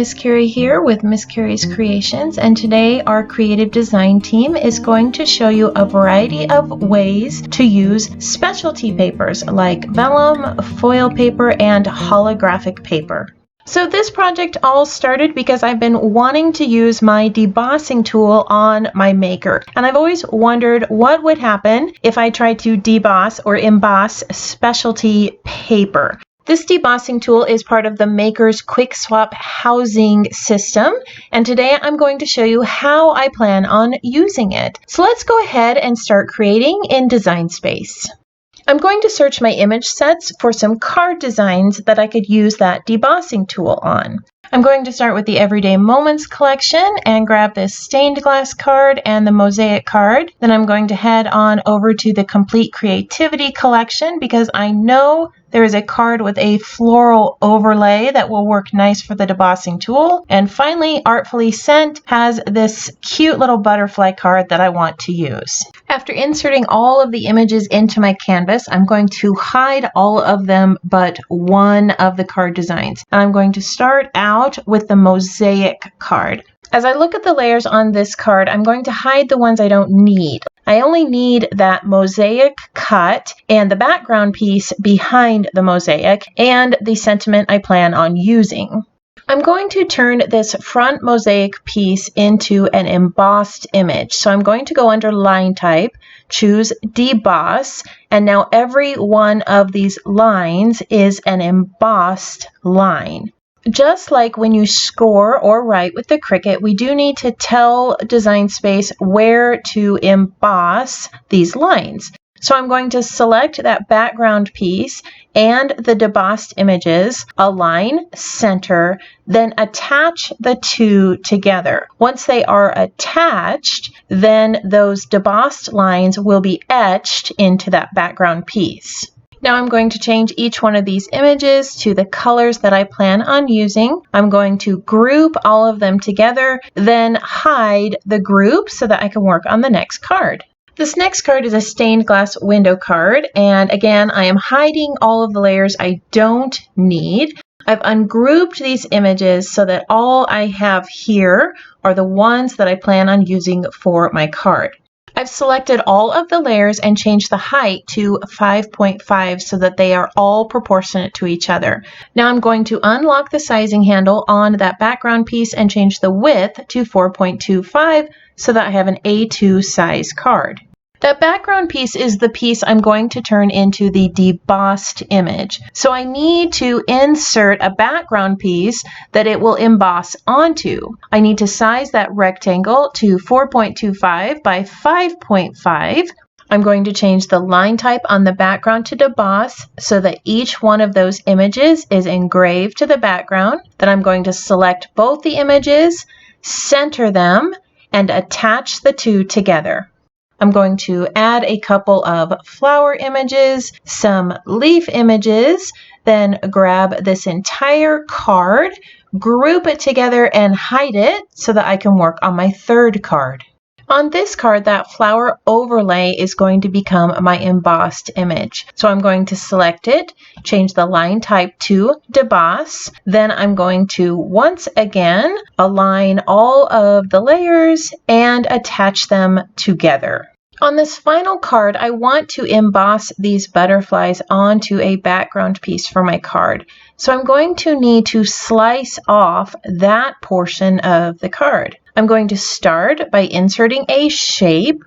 Miss Carrie here with Miss Carrie's Creations, and today our creative design team is going to show you a variety of ways to use specialty papers like vellum, foil paper, and holographic paper. So this project all started because I've been wanting to use my debossing tool on my maker, and I've always wondered what would happen if I tried to deboss or emboss specialty paper. This debossing tool is part of the Maker's Quick Swap housing system, and today I'm going to show you how I plan on using it. So let's go ahead and start creating in Design Space. I'm going to search my image sets for some card designs that I could use that debossing tool on. I'm going to start with the Everyday Moments collection and grab this stained glass card and the mosaic card. Then I'm going to head on over to the Complete Creativity collection because I know there is a card with a floral overlay that will work nice for the debossing tool. And finally, Artfully Sent has this cute little butterfly card that I want to use. After inserting all of the images into my canvas, I'm going to hide all of them but one of the card designs. And I'm going to start out with the mosaic card. As I look at the layers on this card, I'm going to hide the ones I don't need. I only need that mosaic cut and the background piece behind the mosaic and the sentiment I plan on using. I'm going to turn this front mosaic piece into an embossed image. So I'm going to go under Line Type, choose Deboss, and now every one of these lines is an embossed line. Just like when you score or write with the Cricut, we do need to tell Design Space where to emboss these lines. So I'm going to select that background piece and the debossed images, align, center, then attach the two together. Once they are attached, then those debossed lines will be etched into that background piece. Now I'm going to change each one of these images to the colors that I plan on using. I'm going to group all of them together, then hide the group so that I can work on the next card. This next card is a stained glass window card, and again, I am hiding all of the layers I don't need. I've ungrouped these images so that all I have here are the ones that I plan on using for my card. I've selected all of the layers and changed the height to 5.5 so that they are all proportionate to each other. Now I'm going to unlock the sizing handle on that background piece and change the width to 4.25 so that I have an A2 size card. That background piece is the piece I'm going to turn into the debossed image. So I need to insert a background piece that it will emboss onto. I need to size that rectangle to 4.25 by 5.5. I'm going to change the line type on the background to deboss so that each one of those images is engraved to the background. Then I'm going to select both the images, center them, and attach the two together. I'm going to add a couple of flower images, some leaf images, then grab this entire card, group it together, and hide it so that I can work on my third card. On this card, that flower overlay is going to become my embossed image. So I'm going to select it, change the line type to deboss. Then I'm going to once again align all of the layers and attach them together. On this final card, I want to emboss these butterflies onto a background piece for my card. So I'm going to need to slice off that portion of the card. I'm going to start by inserting a shape,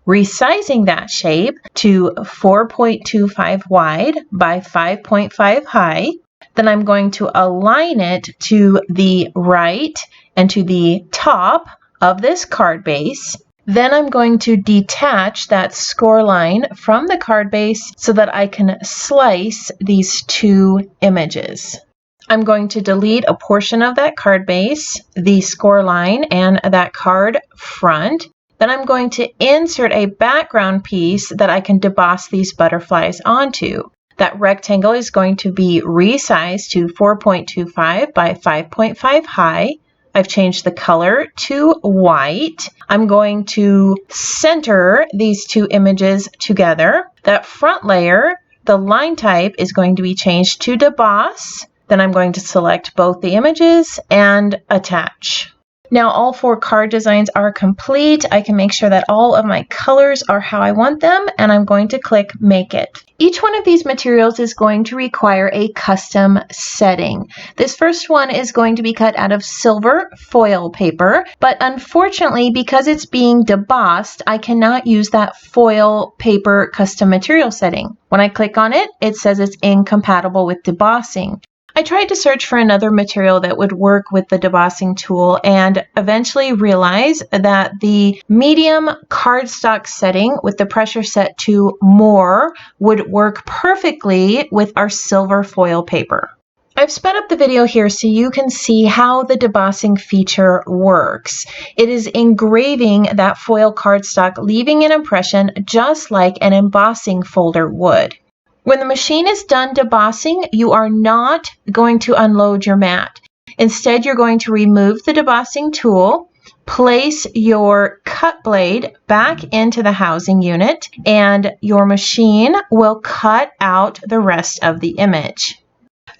resizing that shape to 4.25 wide by 5.5 high. Then I'm going to align it to the right and to the top of this card base. Then I'm going to detach that score line from the card base so that I can slice these two images. I'm going to delete a portion of that card base, the score line, and that card front. Then I'm going to insert a background piece that I can deboss these butterflies onto. That rectangle is going to be resized to 4.25 by 5.5 high. I've changed the color to white. I'm going to center these two images together. That front layer, the line type, is going to be changed to deboss. Then I'm going to select both the images and attach. Now all 4 card designs are complete. I can make sure that all of my colors are how I want them, and I'm going to click Make It. Each one of these materials is going to require a custom setting. This first one is going to be cut out of silver foil paper, but unfortunately, because it's being debossed, I cannot use that foil paper custom material setting. When I click on it, it says it's incompatible with debossing. I tried to search for another material that would work with the debossing tool and eventually realized that the medium cardstock setting with the pressure set to more would work perfectly with our silver foil paper. I've sped up the video here so you can see how the debossing feature works. It is engraving that foil cardstock, leaving an impression just like an embossing folder would. When the machine is done debossing, you are not going to unload your mat. Instead, you're going to remove the debossing tool, place your cut blade back into the housing unit, and your machine will cut out the rest of the image.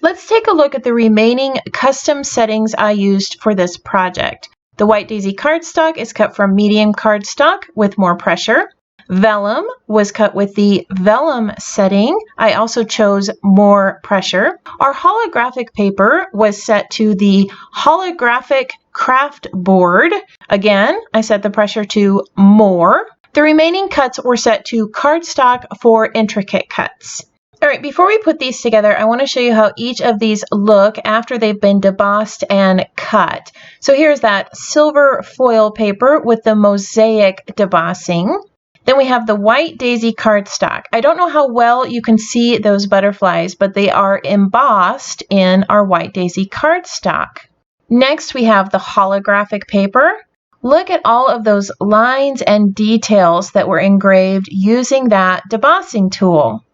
Let's take a look at the remaining custom settings I used for this project. The White Daisy cardstock is cut from medium cardstock with more pressure. Vellum was cut with the vellum setting. I also chose more pressure. Our holographic paper was set to the holographic craft board. Again, I set the pressure to more. The remaining cuts were set to cardstock for intricate cuts. All right, before we put these together, I want to show you how each of these look after they've been debossed and cut. So here's that silver foil paper with the mosaic debossing. Then we have the White Daisy cardstock. I don't know how well you can see those butterflies, but they are embossed in our White Daisy cardstock. Next, we have the holographic paper. Look at all of those lines and details that were engraved using that debossing tool.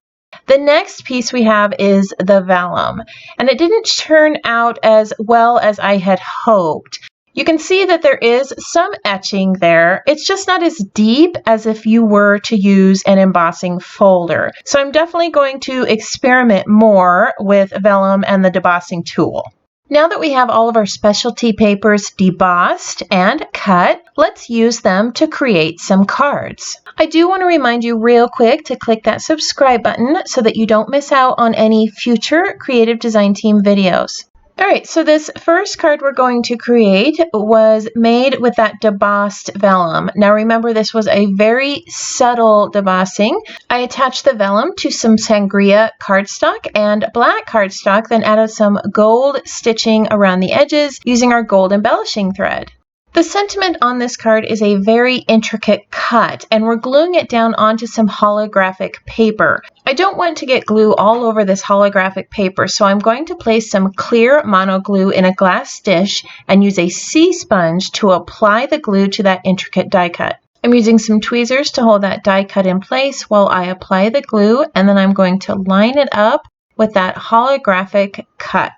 The next piece we have is the vellum, and it didn't turn out as well as I had hoped. You can see that there is some etching there. It's just not as deep as if you were to use an embossing folder. So I'm definitely going to experiment more with vellum and the debossing tool. Now that we have all of our specialty papers debossed and cut, let's use them to create some cards. I do want to remind you real quick to click that subscribe button so that you don't miss out on any future Creative Design Team videos. All right, so this first card we're going to create was made with that debossed vellum. Now remember, this was a very subtle debossing. I attached the vellum to some sangria cardstock and black cardstock, then added some gold stitching around the edges using our gold embellishing thread. The sentiment on this card is a very intricate cut, and we're gluing it down onto some holographic paper. I don't want to get glue all over this holographic paper, so I'm going to place some clear mono glue in a glass dish and use a sea sponge to apply the glue to that intricate die cut. I'm using some tweezers to hold that die cut in place while I apply the glue, and then I'm going to line it up with that holographic cut.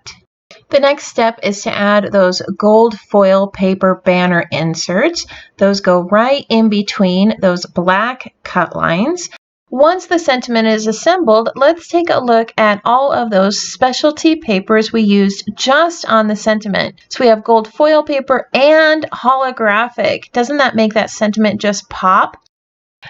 The next step is to add those gold foil paper banner inserts. Those go right in between those black cut lines. Once the sentiment is assembled, let's take a look at all of those specialty papers we used just on the sentiment. So we have gold foil paper and holographic. Doesn't that make that sentiment just pop?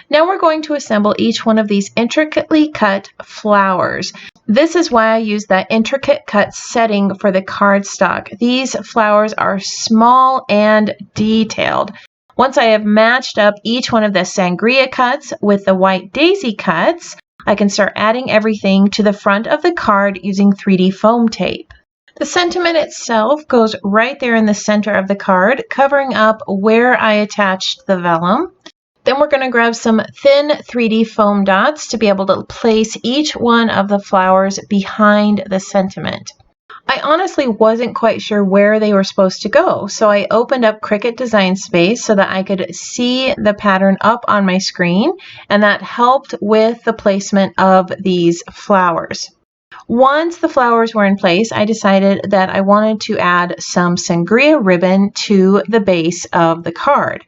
Now we're going to assemble each one of these intricately cut flowers. This is why I use that intricate cut setting for the cardstock. These flowers are small and detailed. Once I have matched up each one of the sangria cuts with the White Daisy cuts, I can start adding everything to the front of the card using 3D foam tape. The sentiment itself goes right there in the center of the card, covering up where I attached the vellum. Then we're going to grab some thin 3D foam dots to be able to place each one of the flowers behind the sentiment. I honestly wasn't quite sure where they were supposed to go, so I opened up Cricut Design Space so that I could see the pattern up on my screen, and that helped with the placement of these flowers. Once the flowers were in place, I decided that I wanted to add some sangria ribbon to the base of the card.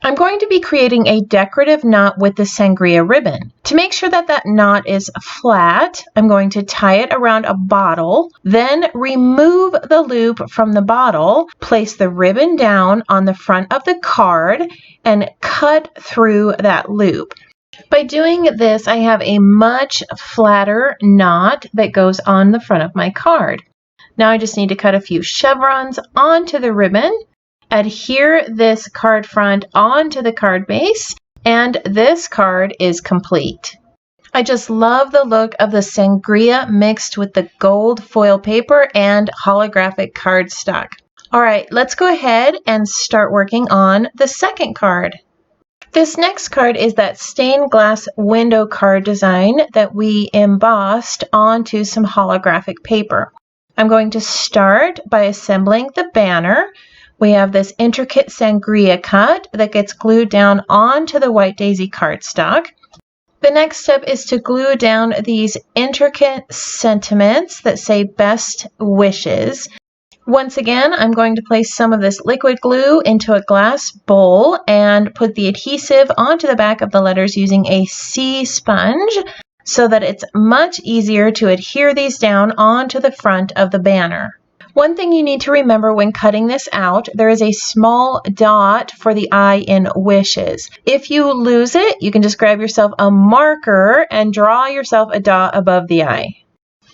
I'm going to be creating a decorative knot with the sangria ribbon. To make sure that that knot is flat, I'm going to tie it around a bottle, then remove the loop from the bottle, place the ribbon down on the front of the card, and cut through that loop. By doing this, I have a much flatter knot that goes on the front of my card. Now I just need to cut a few chevrons onto the ribbon, adhere this card front onto the card base, and this card is complete. I just love the look of the sangria mixed with the gold foil paper and holographic cardstock. All right, let's go ahead and start working on the second card. This next card is that stained glass window card design that we embossed onto some holographic paper. I'm going to start by assembling the banner. We have this intricate sangria cut that gets glued down onto the white daisy cardstock. The next step is to glue down these intricate sentiments that say best wishes. Once again, I'm going to place some of this liquid glue into a glass bowl and put the adhesive onto the back of the letters using a C sponge so that it's much easier to adhere these down onto the front of the banner. One thing you need to remember when cutting this out, there is a small dot for the I in wishes. If you lose it, you can just grab yourself a marker and draw yourself a dot above the I.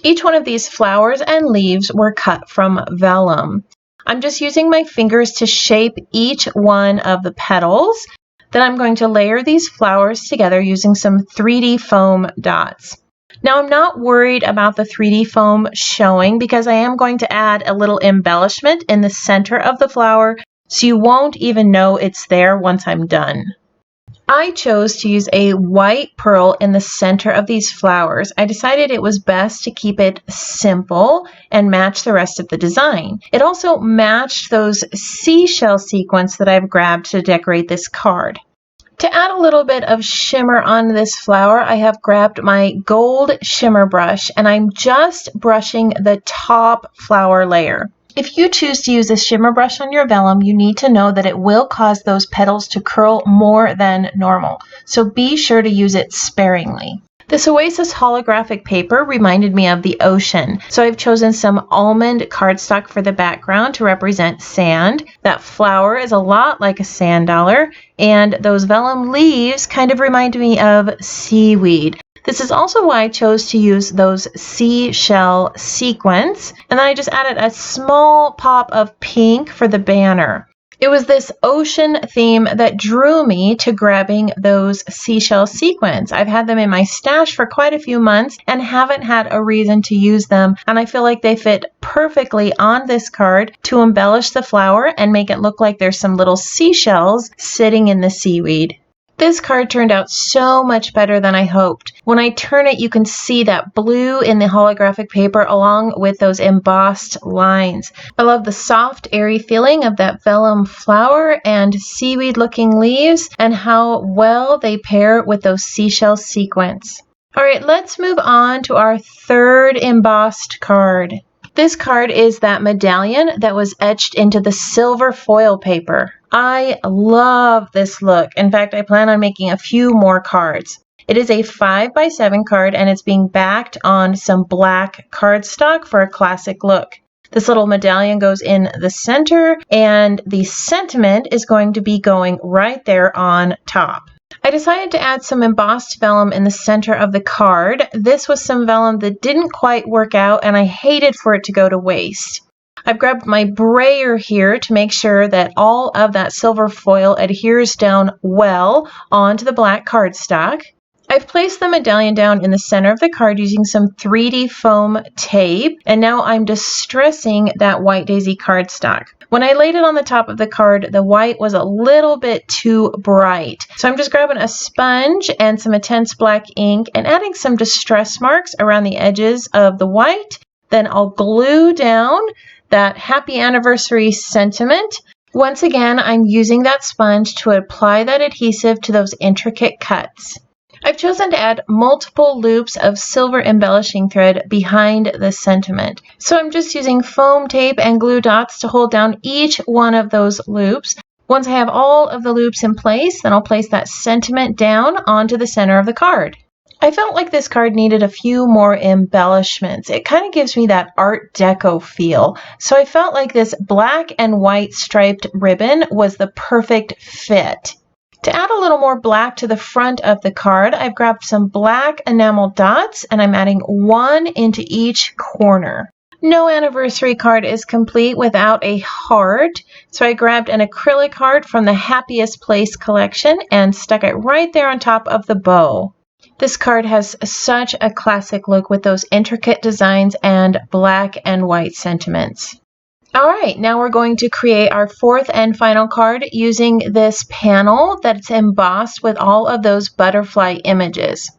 Each one of these flowers and leaves were cut from vellum. I'm just using my fingers to shape each one of the petals. Then I'm going to layer these flowers together using some 3D foam dots. Now I'm not worried about the 3D foam showing because I am going to add a little embellishment in the center of the flower so you won't even know it's there once I'm done. I chose to use a white pearl in the center of these flowers. I decided it was best to keep it simple and match the rest of the design. It also matched those seashell sequins that I've grabbed to decorate this card. To add a little bit of shimmer on this flower, I have grabbed my gold shimmer brush and I'm just brushing the top flower layer. If you choose to use a shimmer brush on your vellum, you need to know that it will cause those petals to curl more than normal, so be sure to use it sparingly. This Oasis holographic paper reminded me of the ocean, so I've chosen some almond cardstock for the background to represent sand. That flower is a lot like a sand dollar, and those vellum leaves kind of remind me of seaweed. This is also why I chose to use those seashell sequins, and then I just added a small pop of pink for the banner. It was this ocean theme that drew me to grabbing those seashell sequins. I've had them in my stash for quite a few months and haven't had a reason to use them, and I feel like they fit perfectly on this card to embellish the flower and make it look like there's some little seashells sitting in the seaweed. This card turned out so much better than I hoped. When I turn it, you can see that blue in the holographic paper along with those embossed lines. I love the soft, airy feeling of that vellum flower and seaweed-looking leaves and how well they pair with those seashell sequins. All right, let's move on to our third embossed card. This card is that medallion that was etched into the silver foil paper. I love this look. In fact, I plan on making a few more cards. It is a 5x7 card and it's being backed on some black cardstock for a classic look. This little medallion goes in the center and the sentiment is going to be going right there on top. I decided to add some embossed vellum in the center of the card. This was some vellum that didn't quite work out and I hated for it to go to waste. I've grabbed my brayer here to make sure that all of that silver foil adheres down well onto the black cardstock. I've placed the medallion down in the center of the card using some 3D foam tape, and now I'm distressing that white daisy cardstock. When I laid it on the top of the card, the white was a little bit too bright. So I'm just grabbing a sponge and some intense black ink and adding some distress marks around the edges of the white. Then I'll glue down that happy anniversary sentiment. Once again, I'm using that sponge to apply that adhesive to those intricate cuts. I've chosen to add multiple loops of silver embellishing thread behind the sentiment. So I'm just using foam tape and glue dots to hold down each one of those loops. Once I have all of the loops in place, then I'll place that sentiment down onto the center of the card. I felt like this card needed a few more embellishments. It kind of gives me that Art Deco feel. So I felt like this black and white striped ribbon was the perfect fit. To add a little more black to the front of the card, I've grabbed some black enamel dots and I'm adding one into each corner. No anniversary card is complete without a heart, so I grabbed an acrylic heart from the Happiest Place collection and stuck it right there on top of the bow. This card has such a classic look with those intricate designs and black and white sentiments. Alright, now we're going to create our fourth and final card using this panel that's embossed with all of those butterfly images.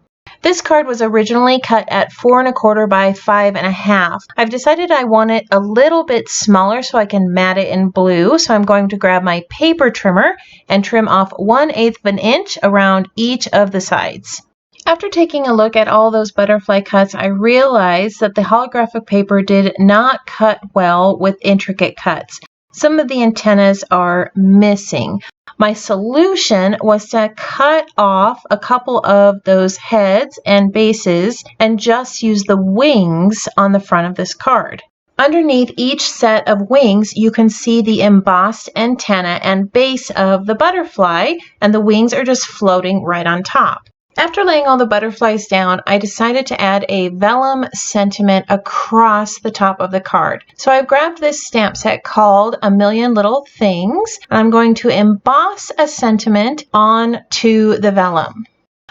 This card was originally cut at 4 1/4 by 5 1/2. I've decided I want it a little bit smaller so I can mat it in blue, so I'm going to grab my paper trimmer and trim off 1/8 of an inch around each of the sides. After taking a look at all those butterfly cuts, I realized that the holographic paper did not cut well with intricate cuts. Some of the antennas are missing. My solution was to cut off a couple of those heads and bases and just use the wings on the front of this card. Underneath each set of wings, you can see the embossed antenna and base of the butterfly, and the wings are just floating right on top. After laying all the butterflies down, I decided to add a vellum sentiment across the top of the card. So I've grabbed this stamp set called A Million Little Things, and I'm going to emboss a sentiment onto the vellum.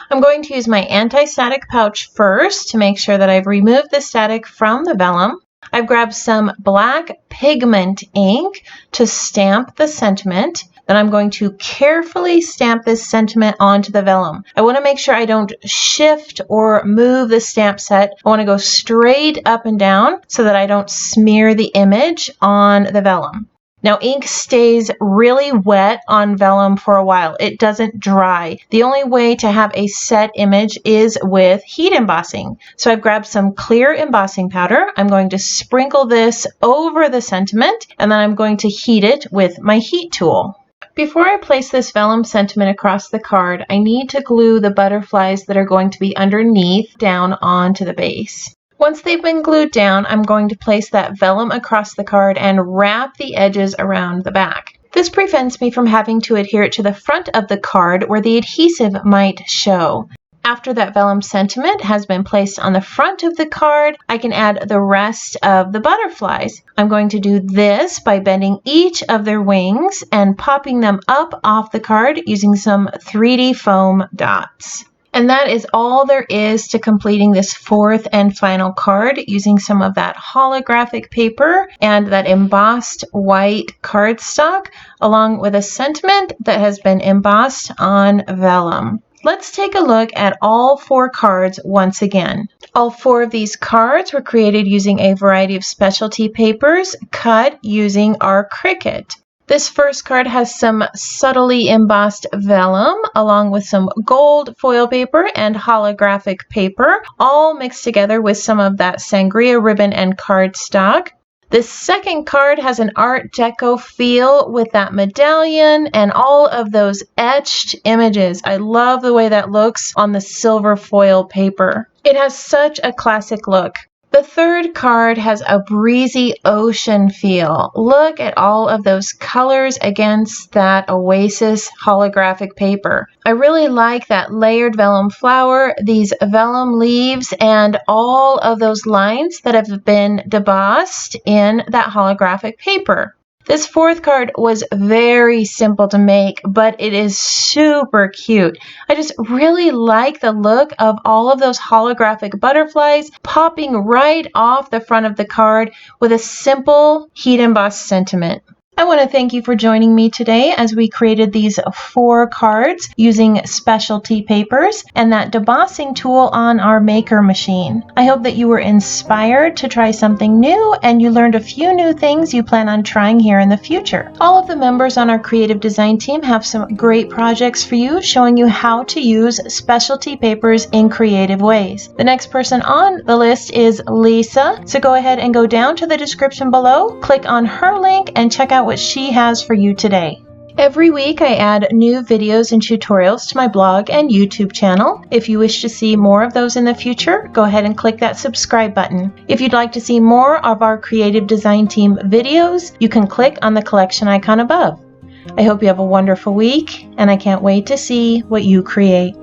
I'm going to use my anti-static pouch first to make sure that I've removed the static from the vellum. I've grabbed some black pigment ink to stamp the sentiment. Then I'm going to carefully stamp this sentiment onto the vellum. I want to make sure I don't shift or move the stamp set. I want to go straight up and down so that I don't smear the image on the vellum. Now, ink stays really wet on vellum for a while. It doesn't dry. The only way to have a set image is with heat embossing. So I've grabbed some clear embossing powder. I'm going to sprinkle this over the sentiment, and then I'm going to heat it with my heat tool. Before I place this vellum sentiment across the card, I need to glue the butterflies that are going to be underneath down onto the base. Once they've been glued down, I'm going to place that vellum across the card and wrap the edges around the back. This prevents me from having to adhere it to the front of the card where the adhesive might show. After that vellum sentiment has been placed on the front of the card, I can add the rest of the butterflies. I'm going to do this by bending each of their wings and popping them up off the card using some 3D foam dots. And that is all there is to completing this fourth and final card using some of that holographic paper and that embossed white cardstock along with a sentiment that has been embossed on vellum. Let's take a look at all 4 cards once again. All 4 of these cards were created using a variety of specialty papers cut using our Cricut. This first card has some subtly embossed vellum along with some gold foil paper and holographic paper, all mixed together with some of that sangria ribbon and cardstock. This second card has an Art Deco feel with that medallion and all of those etched images. I love the way that looks on the silver foil paper. It has such a classic look. The third card has a breezy ocean feel. Look at all of those colors against that Oasis holographic paper. I really like that layered vellum flower, these vellum leaves, and all of those lines that have been debossed in that holographic paper. This fourth card was very simple to make, but it is super cute. I just really like the look of all of those holographic butterflies popping right off the front of the card with a simple heat embossed sentiment. I want to thank you for joining me today as we created these 4 cards using specialty papers and that debossing tool on our maker machine. I hope that you were inspired to try something new and you learned a few new things you plan on trying here in the future. All of the members on our creative design team have some great projects for you showing you how to use specialty papers in creative ways. The next person on the list is Lisa, so go ahead and go down to the description below, click on her link, and check out what she has for you today. Every week I add new videos and tutorials to my blog and YouTube channel. If you wish to see more of those in the future, go ahead and click that subscribe button. If you'd like to see more of our creative design team videos, you can click on the collection icon above. I hope you have a wonderful week, and I can't wait to see what you create.